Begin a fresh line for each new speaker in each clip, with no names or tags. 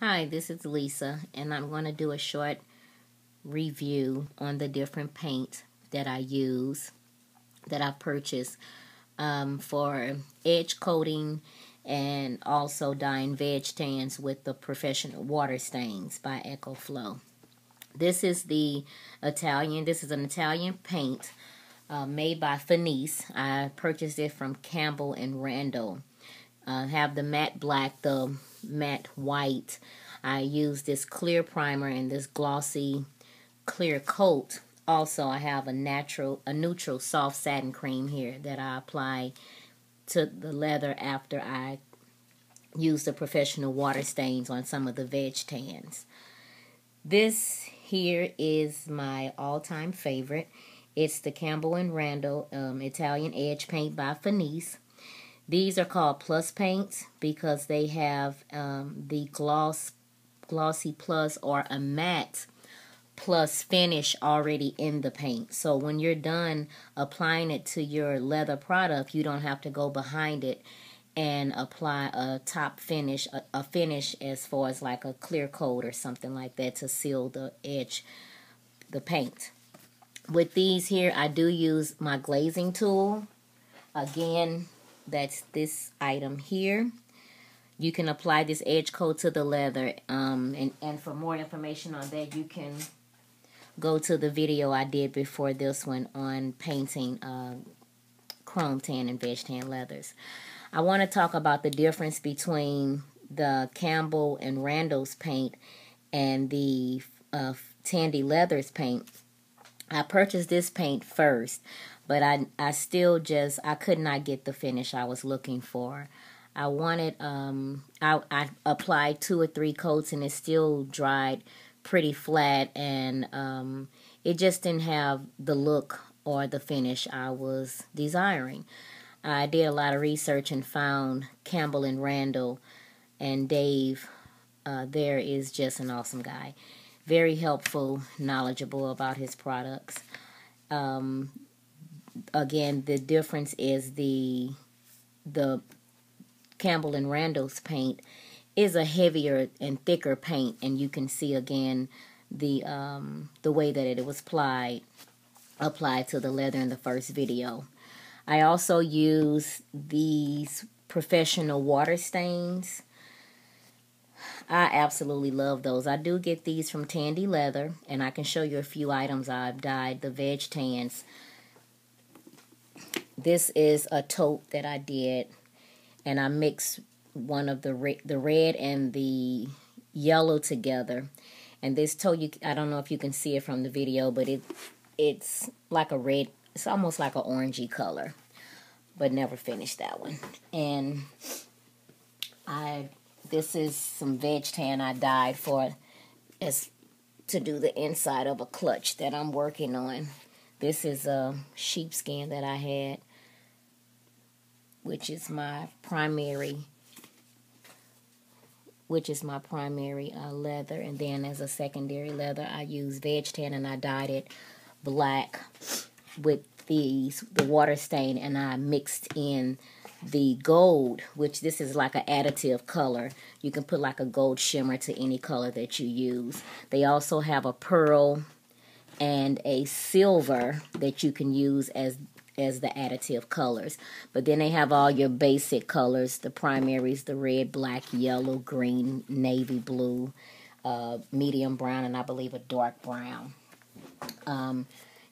Hi, this is Lisa, and I'm going to do a short review on the different paint that I use, that I purchased for edge coating and also dyeing veg tans with the Professional Water Stains by EcoFlow. This is an Italian paint made by Fenice. I purchased it from Campbell and Randall. Have the matte black, the matte white. I use this clear primer and this glossy clear coat. Also, I have a neutral soft satin cream here that I apply to the leather after I use the Professional Water Stains on some of the veg tans. This here is my all-time favorite. It's the Campbell and Randall Italian Edge Paint by Fenice. These are called plus paints because they have the glossy plus or a matte plus finish already in the paint. So when you're done applying it to your leather product, you don't have to go behind it and apply a top finish, a finish as far as like a clear coat or something like that to seal the edge, the paint. With these here, I do use my glazing tool. Again, that's this item here. You can apply this edge coat to the leather. And for more information on that, you can go to the video I did before this one on painting chrome tan and veg tan leathers. I want to talk about the difference between the Campbell and Randall's paint and the Tandy Leathers paint. I purchased this paint first, but I could not get the finish I was looking for. I applied 2 or 3 coats and it still dried pretty flat, and it just didn't have the look or the finish I was desiring. I did a lot of research and found Campbell and Randall, and Dave there is just an awesome guy. Very helpful, knowledgeable about his products. Again, the difference is the Campbell and Randall's paint is a heavier and thicker paint, and you can see again the way that it was applied to the leather in the first video. I also use these Professional Water Stains. I absolutely love those. I do get these from Tandy Leather, and I can show you a few items I've dyed, the veg tans. This is a tote that I did, and I mixed one of the red and the yellow together. And this tote, I don't know if you can see it from the video, but it's like a red, it's almost like an orangey color, but never finished that one. And this is some veg tan I dyed to do the inside of a clutch that I'm working on. This is a sheepskin that I had, which is my primary leather, and then as a secondary leather I use veg tan, and I dyed it black with the water stain, and I mixed in the gold, which this is like an additive color. You can put like a gold shimmer to any color that you use. They also have a pearl and a silver that you can use as the additive colors. But then they have all your basic colors, the primaries, the red, black, yellow, green, navy blue, medium brown, and I believe a dark brown.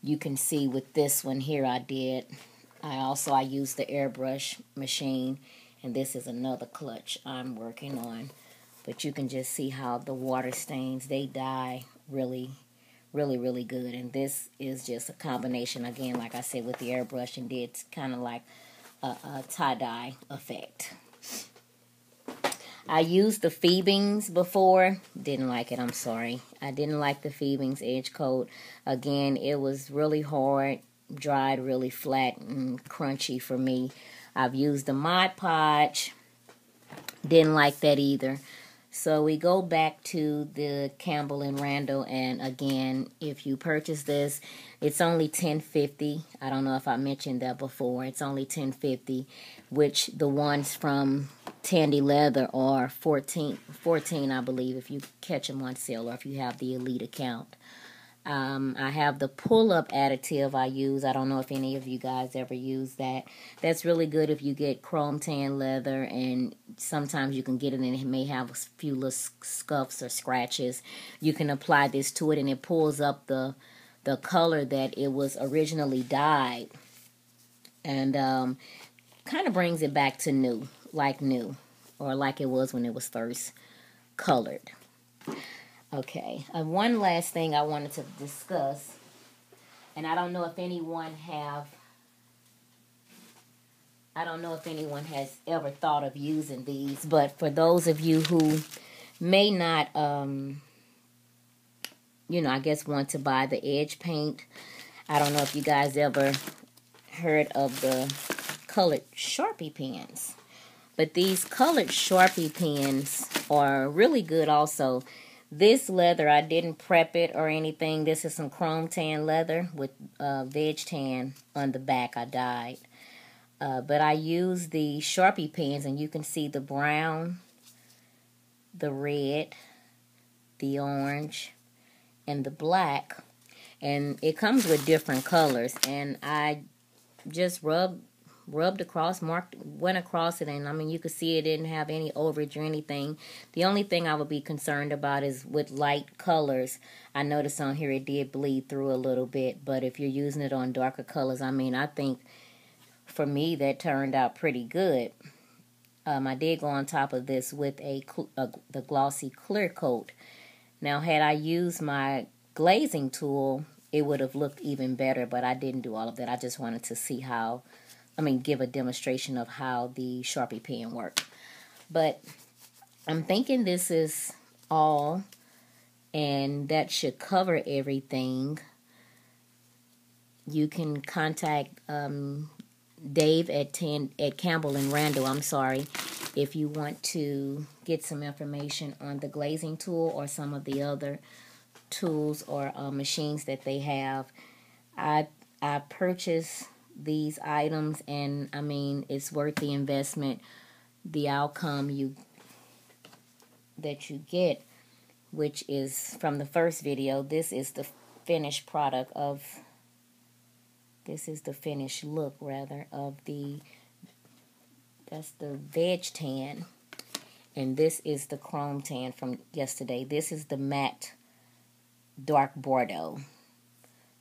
You can see with this one here I used the airbrush machine, and this is another clutch I'm working on. But you can just see how the water stains, they dye really, really, really good. And this is just a combination, again, like I said, with the airbrush, and it's kind of like a tie-dye effect. I used the Phoebings before. Didn't like it, I'm sorry. I didn't like the Phoebings edge coat. Again, it was really hard, dried really flat and crunchy for me. I've used the Mod Podge. Didn't like that either. So we go back to the Campbell and Randall, and again, if you purchase this, it's only $10.50. I don't know if I mentioned that before. It's only $10.50, which the ones from Tandy Leather are $14, I believe, if you catch them on sale or if you have the Elite account. I have the pull-up additive I use. I don't know if any of you guys ever use that. That's really good if you get chrome tan leather, and sometimes you can get it and it may have a few little scuffs or scratches. You can apply this to it and it pulls up the color that it was originally dyed, and kind of brings it back to new, or like it was when it was first colored. Okay, one last thing I wanted to discuss, and I don't know if anyone has ever thought of using these, but for those of you who may not, I guess want to buy the edge paint, I don't know if you guys ever heard of the colored Sharpie pens, but these colored Sharpie pens are really good also. This leather, I didn't prep it or anything. This is some chrome tan leather with veg tan on the back. I dyed. But I used the Sharpie pens, and you can see the brown, the red, the orange, and the black. And it comes with different colors. And I just rubbed across, went across it, and I mean, you could see it didn't have any overage or anything. The only thing I would be concerned about is with light colors. I noticed on here it did bleed through a little bit, but if you're using it on darker colors, I mean, I think for me that turned out pretty good. I did go on top of this with the glossy clear coat. Now, had I used my glazing tool, it would have looked even better, but I didn't do all of that. I just wanted to see give a demonstration of how the Sharpie pen worked. But I'm thinking this is all, and that should cover everything. You can contact Dave at Campbell and Randall, if you want to get some information on the glazing tool or some of the other tools or machines that they have. I purchased these items, and I mean, it's worth the investment. The outcome that you get, which is from the first video, this is the finished product of, this is the finished look rather of that's the veg tan, and this is the chrome tan from yesterday. This is the matte dark Bordeaux.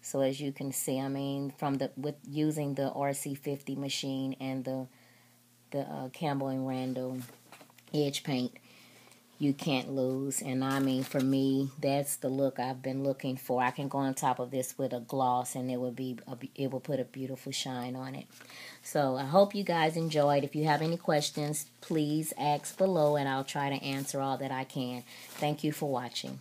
So as you can see, I mean, with using the RC50 machine and the Campbell and Randall edge paint, you can't lose. And I mean, for me, that's the look I've been looking for. I can go on top of this with a gloss, and it will put a beautiful shine on it. So I hope you guys enjoyed. If you have any questions, please ask below, and I'll try to answer all that I can. Thank you for watching.